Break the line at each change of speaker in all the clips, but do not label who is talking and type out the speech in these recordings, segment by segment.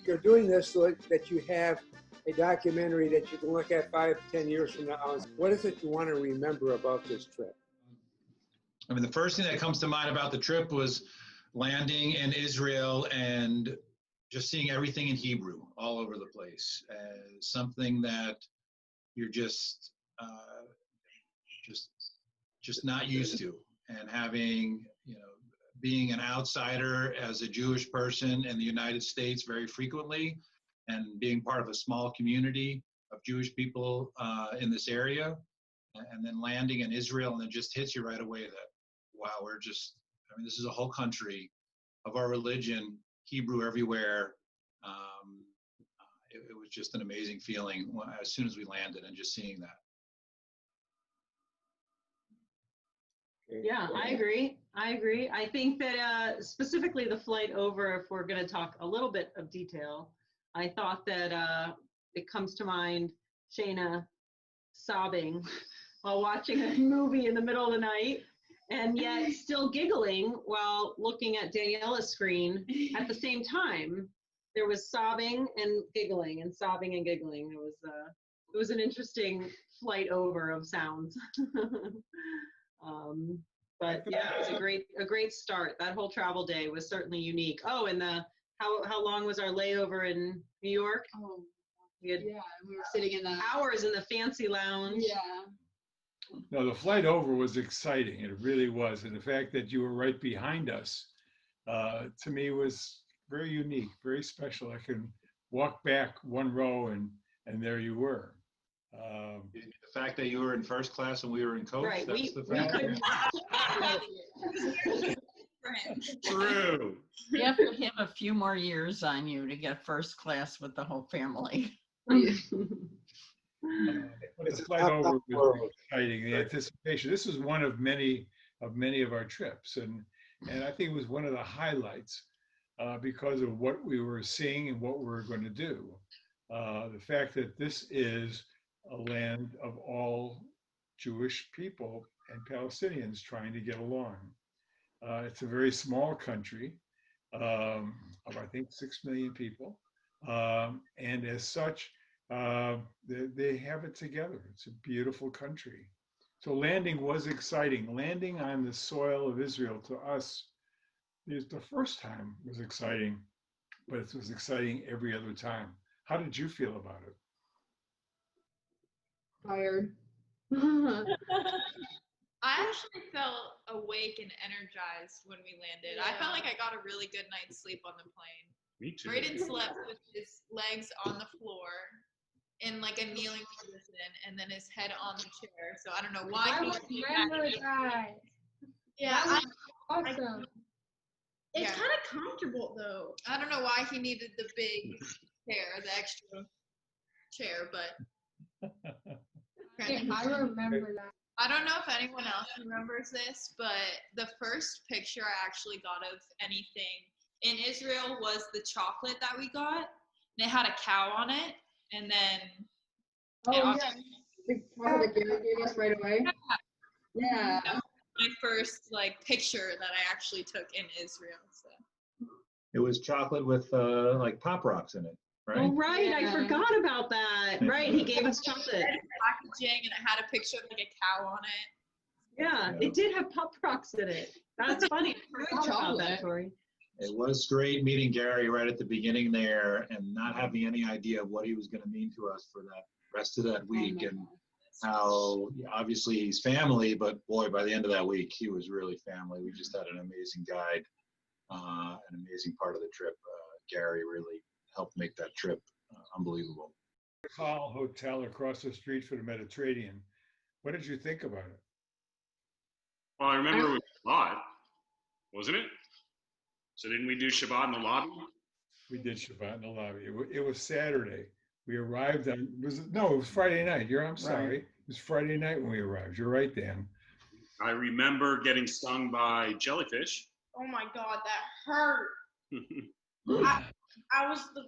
you're doing this so that you have a documentary that you can look at 5, 10 years from now. What is it you want to remember about this trip?
I mean, the first thing that comes to mind about the trip was landing in Israel and just seeing everything in Hebrew all over the place as something that you're just not used to, and having, being an outsider as a Jewish person in the United States very frequently, and being part of a small community of Jewish people in this area, and then landing in Israel, and it just hits you right away that, wow, this is a whole country of our religion, Hebrew everywhere. It was just an amazing feeling as soon as we landed and just seeing that.
Yeah, I agree. I think that specifically the flight over, if we're going to talk a little bit of detail, I thought that it comes to mind Shayna sobbing while watching a movie in the middle of the night, and yet still giggling while looking at Daniela's screen at the same time. There was sobbing and giggling and sobbing and giggling. It was an interesting flight over of sounds. But yeah, it was a great start. That whole travel day was certainly unique. Oh, and how long was our layover in New York?
Oh,
we were
sitting in the
hours in the fancy lounge.
Yeah.
No, the flight over was exciting. It really was. And the fact that you were right behind us, to me, was very unique, very special. I could walk back one row and there you were.
The fact that you were in first class and we were in coach,
right.
that's the fact.
True.
You have to have a few more years on you to get first class with the whole family.
But the flight over was very exciting. The anticipation. This was one of many of our trips, and I think it was one of the highlights because of what we were seeing and what we were going to do. The fact that this is a land of all Jewish people and Palestinians trying to get along. It's a very small country of, I think, 6 million people. And as such, they have it together. It's a beautiful country. So landing was exciting. Landing on the soil of Israel to us, the first time was exciting, but it was exciting every other time. How did you feel about it?
Tired.
I actually felt awake and energized when we landed.
Yeah.
I felt like I got a really good night's sleep on the plane.
Me too.
Braden slept with his legs on the floor in like a kneeling position, and then his head on the chair. So I don't know why.
I remember that.
Yeah,
Awesome.
It's
kind of comfortable though.
I don't know why he needed the big chair, the extra chair, but.
Yeah, I remember that.
I don't know if anyone else remembers this, but the first picture I actually got of anything in Israel was the chocolate that we got. And it had a cow on it. And then
The chocolate that Gary gave us right away. Yeah.
that was my first picture that I actually took in Israel. So.
It was chocolate with Pop Rocks in it, right?
Oh, right.
Yeah.
I forgot about that. Right. He gave us chocolate.
Packaging, and it had a picture of a cow on it.
Yeah, it did have Pop Rocks in it. That's funny. I forgot about that, Tori.
It was great meeting Gary right at the beginning there and not having any idea of what he was going to mean to us for that rest of that week, and how obviously he's family, but boy, by the end of that week, he was really family. We just had an amazing guide, an amazing part of the trip. Gary really helped make that trip unbelievable.
Hall Hotel across the street from the Mediterranean. What did you think about it?
Well, I remember with Shabbat, wasn't it? So didn't we do Shabbat in the lobby?
We did Shabbat in the lobby. It was Saturday. We arrived on, it was Friday night. I'm sorry. Right. It was Friday night when we arrived. You're right, Dan.
I remember getting stung by jellyfish.
Oh my God, that hurt. I was the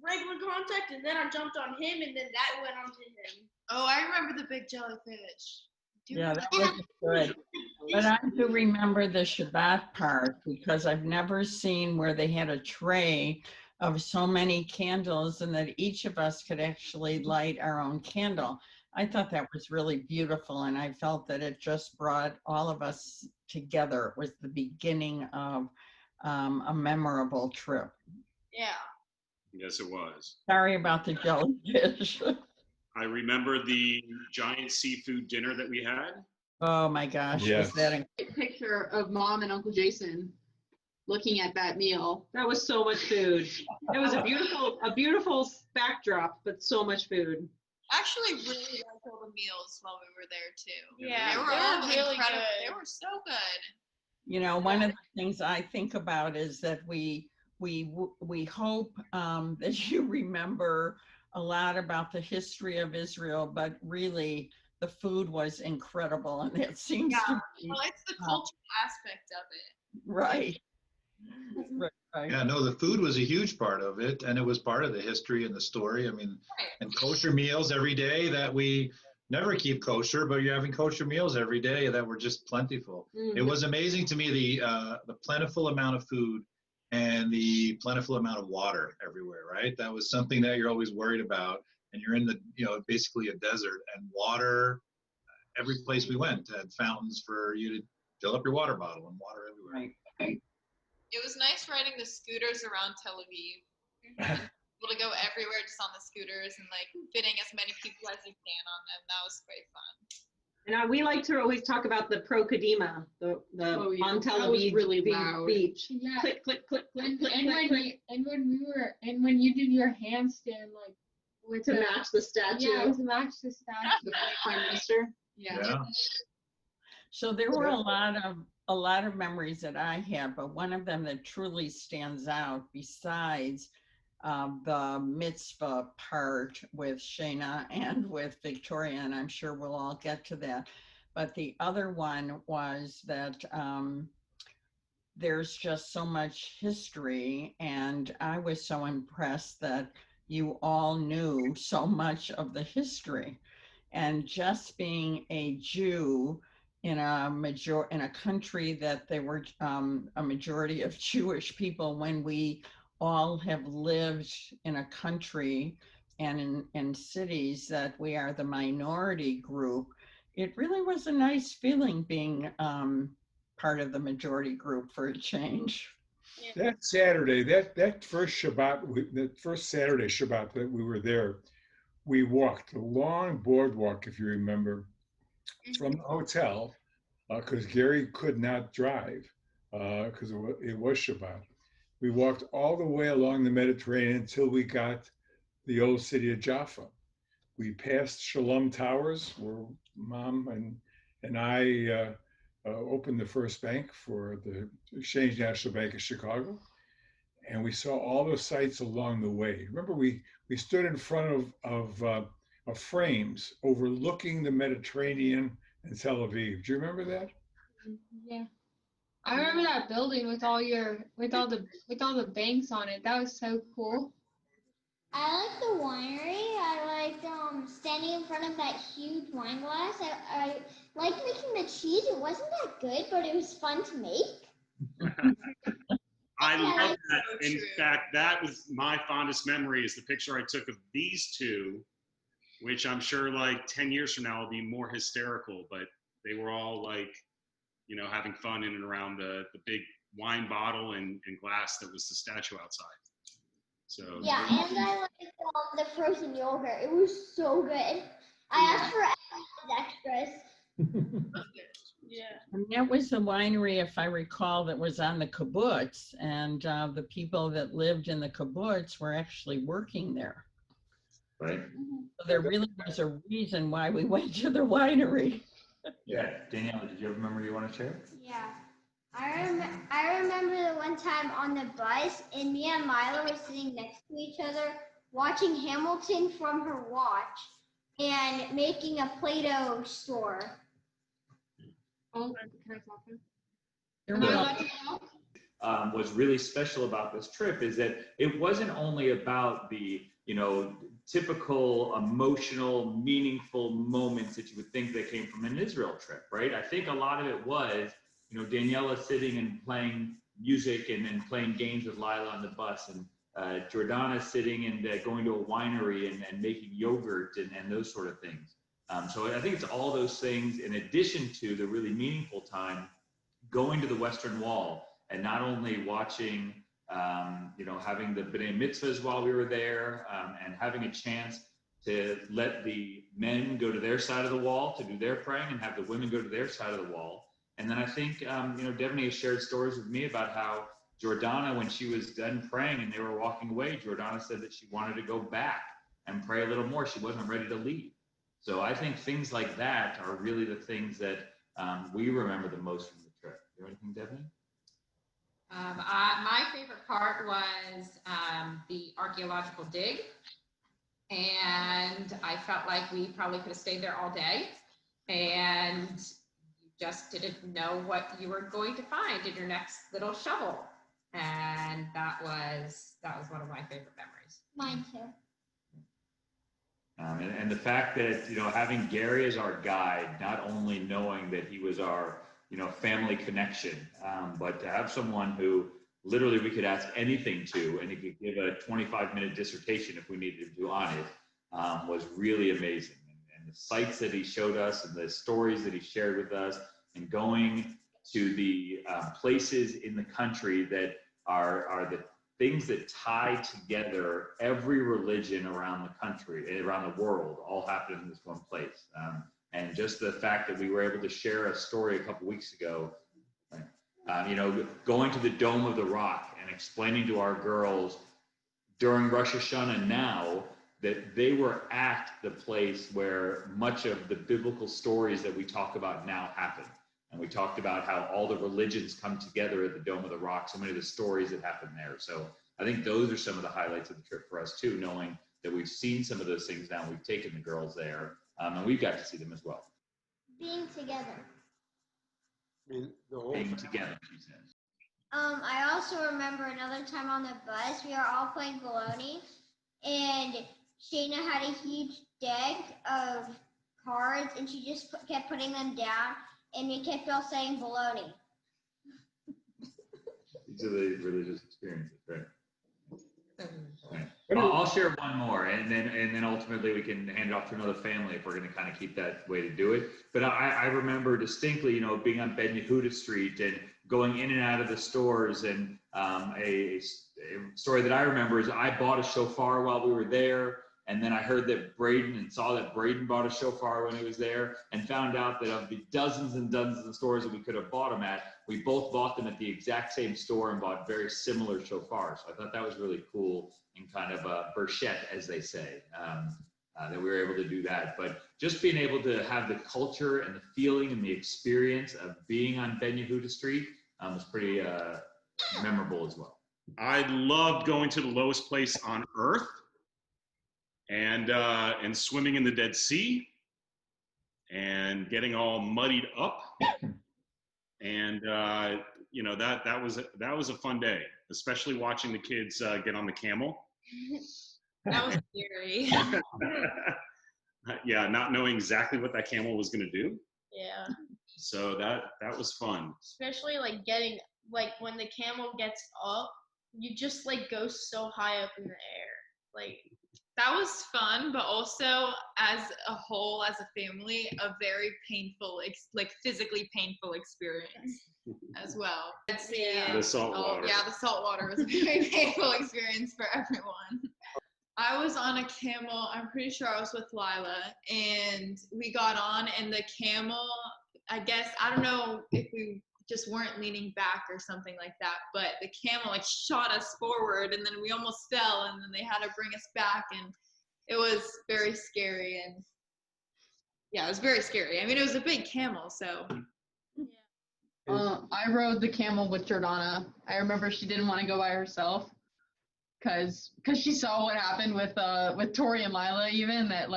regular contact, and then I jumped on him, and then that went onto him.
Oh, I remember the big jellyfish.
Yeah, that was good. But I do remember the Shabbat part because I've never seen where they had a tray of so many candles and that each of us could actually light our own candle. I thought that was really beautiful, and I felt that it just brought all of us together. It was the beginning of a memorable trip.
Yeah.
Yes, it was.
Sorry about the jellyfish.
I remember the giant seafood dinner that we had.
Oh my gosh,
Yes.
was that
Picture of Mom and Uncle Jason looking at that meal.
That was so much food. It was a beautiful backdrop, but so much food.
I actually really liked all the meals while we were there too.
Yeah,
They were
they
all
were really
incredible.
good.
They were so good.
You know, one of the things I think about is that we hope that you remember a lot about the history of Israel, but really the food was incredible, and it seems to be
Well, it's the cultural aspect of it.
right. Right.
Yeah, no, the food was a huge part of it, and it was part of the history and the story. I mean, and kosher meals every day that we never keep kosher, but you're having kosher meals every day that were just plentiful. It was amazing to me the plentiful amount of food and the plentiful amount of water everywhere, right? That was something that you're always worried about, and you're in the, you know, basically a desert, and water, every place we went had fountains for you to fill up your water bottle, and water everywhere.
Right.
It was nice riding the scooters around Tel Aviv. Able to go everywhere just on the scooters and like fitting as many people as you can on them. That was great fun.
And we like to always talk about the Pro Kadima, the
Oh, yeah.
on Tel
That was
Aviv
really loud.
beach.
Yeah.
Click, click, click, click,
And,
click,
and
click,
when
click,
when you did your handstand like with
to
the,
match the statue.
yeah, to match the statue.
The Prime Minister.
Yeah.
So there were a lot of memories that I have, but one of them that truly stands out besides the mitzvah part with Shana and with Victoria, and I'm sure we'll all get to that. But the other one was that there's just so much history, and I was so impressed that you all knew so much of the history. And just being a Jew in a country that there were a majority of Jewish people, when we all have lived in a country and in cities that we are the minority group, it really was a nice feeling being part of the majority group for a change.
That Saturday, that first Shabbat, that first Saturday Shabbat that we were there, we walked a long boardwalk, if you remember, from the hotel, because Gary could not drive, because it was Shabbat. We walked all the way along the Mediterranean until we got the old city of Jaffa. We passed Shalom Towers, where Mom and I opened the first bank for the Exchange National Bank of Chicago. And we saw all the sights along the way. Remember, we stood in front of frames overlooking the Mediterranean and Tel Aviv. Do you remember that?
Yeah. I remember that building with all the banks on it. That was so cool.
I like the winery. I liked standing in front of that huge wine glass. I liked making the cheese. It wasn't that good, but it was fun to make.
I love that.
So
In
true.
fact, that was my fondest memory, is the picture I took of these two, which I'm sure like 10 years from now will be more hysterical, but they were all like, you know, having fun in and around the big wine bottle and glass that was the statue outside. So
Yeah, and I liked the frozen yogurt. It was so good. I asked for extras.
Yeah.
And that was the winery, if I recall, that was on the kibbutz, and the people that lived in the kibbutz were actually working there.
Right.
So there really was a reason why we went to the winery.
Yeah. Daniela, did you have a memory you want to share?
Yeah. I remember the one time on the bus, and me and Mila were sitting next to each other, watching Hamilton from her watch, and making a Play-Doh store.
Oh, can I talk now?
You're
Am I
welcome.
allowed to talk?
What's really special about this trip is that it wasn't only about the, you know, typical emotional, meaningful moments that you would think that came from an Israel trip, right? I think a lot of it was, you know, Daniela sitting and playing music and then playing games with Lila on the bus, and Jordana sitting and going to a winery and making yogurt and those sort of things. So I think it's all those things in addition to the really meaningful time going to the Western Wall and not only watching, having the B'nai Mitzvahs while we were there and having a chance to let the men go to their side of the wall to do their praying and have the women go to their side of the wall. And then I think, Devaney has shared stories with me about how Jordana, when she was done praying and they were walking away, Jordana said that she wanted to go back and pray a little more. She wasn't ready to leave. So I think things like that are really the things that we remember the most from the trip. You have anything, Devaney?
My favorite part was the archaeological dig. And I felt like we probably could have stayed there all day. And you just didn't know what you were going to find in your next little shovel. And that was one of my favorite memories.
Mine too.
And the fact that, having Gary as our guide, not only knowing that he was our, family connection, but to have someone who literally we could ask anything to, and he could give a 25-minute dissertation if we needed to on it, was really amazing. And the sites that he showed us and the stories that he shared with us, and going to the places in the country that are the things that tie together every religion around the country, around the world, all happen in this one place. And just the fact that we were able to share a story a couple weeks ago, going to the Dome of the Rock and explaining to our girls during Rosh Hashanah now that they were at the place where much of the biblical stories that we talk about now happen. And we talked about how all the religions come together at the Dome of the Rock, so many of the stories that happen there. So I think those are some of the highlights of the trip for us too, knowing that we've seen some of those things now. We've taken the girls there, and we've got to see them as well.
Being together.
The whole
Being together, she says.
I also remember another time on the bus, we were all playing baloney, and Shayna had a huge deck of cards, and she just kept putting them down, and we kept all saying baloney.
These are the religious experiences, right? I'll share one more, and then ultimately we can hand it off to another family if we're going to kind of keep that way to do it. But I remember distinctly, being on Ben Yehuda Street and going in and out of the stores. And a story that I remember is I bought a shofar while we were there. And then I heard that saw that Braden bought a shofar when he was there, and found out that of the dozens and dozens of stores that we could have bought them at, we both bought them at the exact same store and bought very similar shofars. So I thought that was really cool and kind of a burchette, as they say, that we were able to do that. But just being able to have the culture and the feeling and the experience of being on Ben Yehuda Street was pretty memorable as well.
I loved going to the lowest place on earth. And swimming in the Dead Sea and getting all muddied up. And, that was a fun day, especially watching the kids get on the camel.
That was scary.
Yeah, not knowing exactly what that camel was going to do.
Yeah.
So that was fun.
Especially when the camel gets up, you just go so high up in the air.
That was fun, but also as a whole, as a family, a very painful, physically painful experience as well.
The salt water.
Yeah, the salt water was a very painful experience for everyone. I was on a camel, I'm pretty sure I was with Lila, and we got on, and the camel, I guess, I don't know if we just weren't leaning back or something like that, but the camel shot us forward, and then we almost fell, and then they had to bring us back, and it was very scary. And yeah, it was very scary. I mean, it was a big camel, so.
I rode the camel with Jordana. I remember she didn't want to go by herself because she saw what happened with Tori and Lila, even that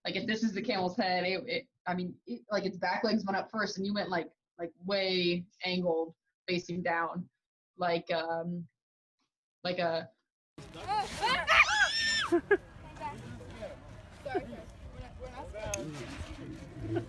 if this is the camel's head, its back legs went up first, and you went like way angled, facing down, like a